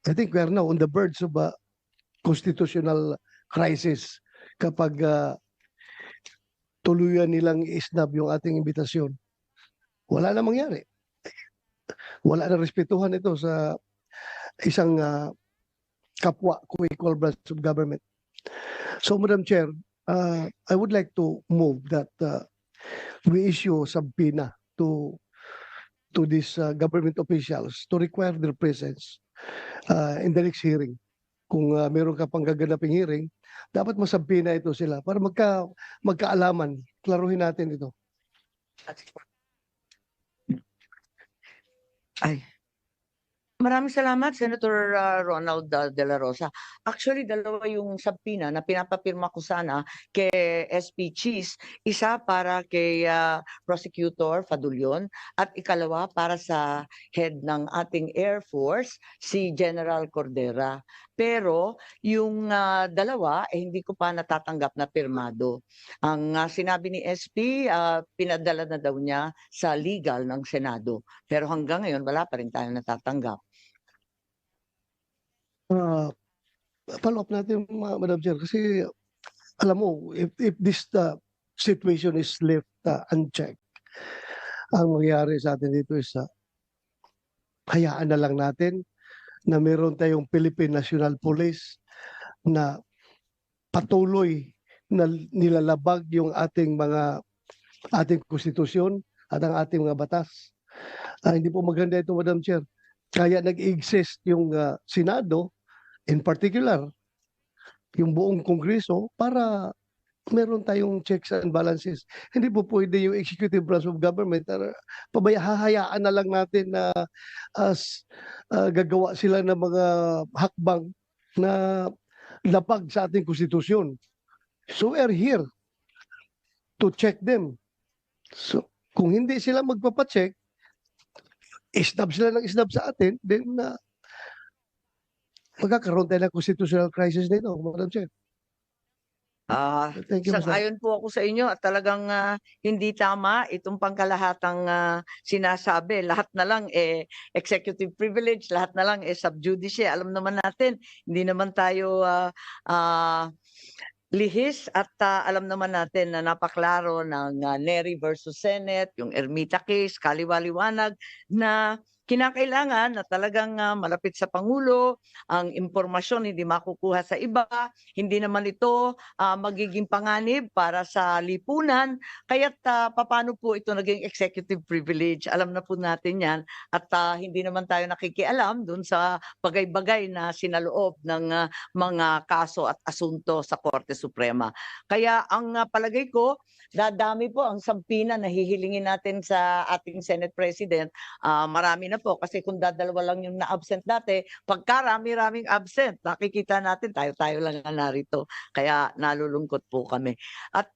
I think we are now on the verge of a constitutional crisis kapag tuluyan nilang isnab yung ating imbitasyon. Wala na mangyari. Wala na respetuhan ito sa isang kapwa co-equal branch of government. So, Madam Chair, I would like to move that we issue subpoena to these government officials to require their presence in the next hearing. Kung meron ka pang gaganaping hearing, dapat masabpina ito sila para magkaalaman. Klaruhin natin ito. Ay. Maraming salamat, Senator Ronald De La Rosa. Actually, dalawa yung subpoena na pinapapirma ko sana kay SP Cheese. Isa para kay Prosecutor Fadulion at ikalawa para sa head ng ating Air Force, si General Cordera. Pero yung dalawa, hindi ko pa natatanggap na pirmado. Ang sinabi ni SP, pinadala na daw niya sa legal ng Senado. Pero hanggang ngayon, wala pa rin tayo natatanggap. Follow up natin, Madam Chair, kasi alam mo, if this situation is left unchecked, ang mangyayari sa atin dito is hayaan na lang natin na meron tayong Philippine National Police na patuloy na nilalabag yung ating konstitusyon at ang ating mga batas. Hindi po maganda ito, Madam Chair. Kaya nag-exist yung Senado, in particular, yung buong Kongreso, para meron tayong checks and balances. Hindi po pwede yung executive branch of government, hahayaan na lang natin na gagawa sila ng mga hakbang na lapag sa ating konstitusyon. So we are here to check them. So kung hindi sila magpapacheck, isnab sila ng isnab sa atin, then magkakaroon tayo ng constitutional crisis nito, Madam Chair. Thank you, Sang-ayon po ako sa inyo at talagang hindi tama itong pangkalahatang sinasabi. Lahat na lang executive privilege, lahat na lang sub judice. Alam naman natin, hindi naman tayo lihis at alam naman natin na napaklaro ng Nery versus Senate, yung Ermita case, kaliwaliwanag na kinakailangan na talagang malapit sa Pangulo, ang impormasyon hindi makukuha sa iba, hindi naman ito magiging panganib para sa lipunan, kaya't paano po ito naging executive privilege, alam na po natin yan at hindi naman tayo nakikialam dun sa bagay-bagay na sinaloob ng mga kaso at asunto sa Korte Suprema. Kaya ang palagay ko, dadami po ang sampina na hihilingin natin sa ating Senate President. Marami na po kasi kung dadalawa lang yung na-absent dati, pagkarami-raming absent, nakikita natin tayo-tayo lang na narito. Kaya nalulungkot po kami. At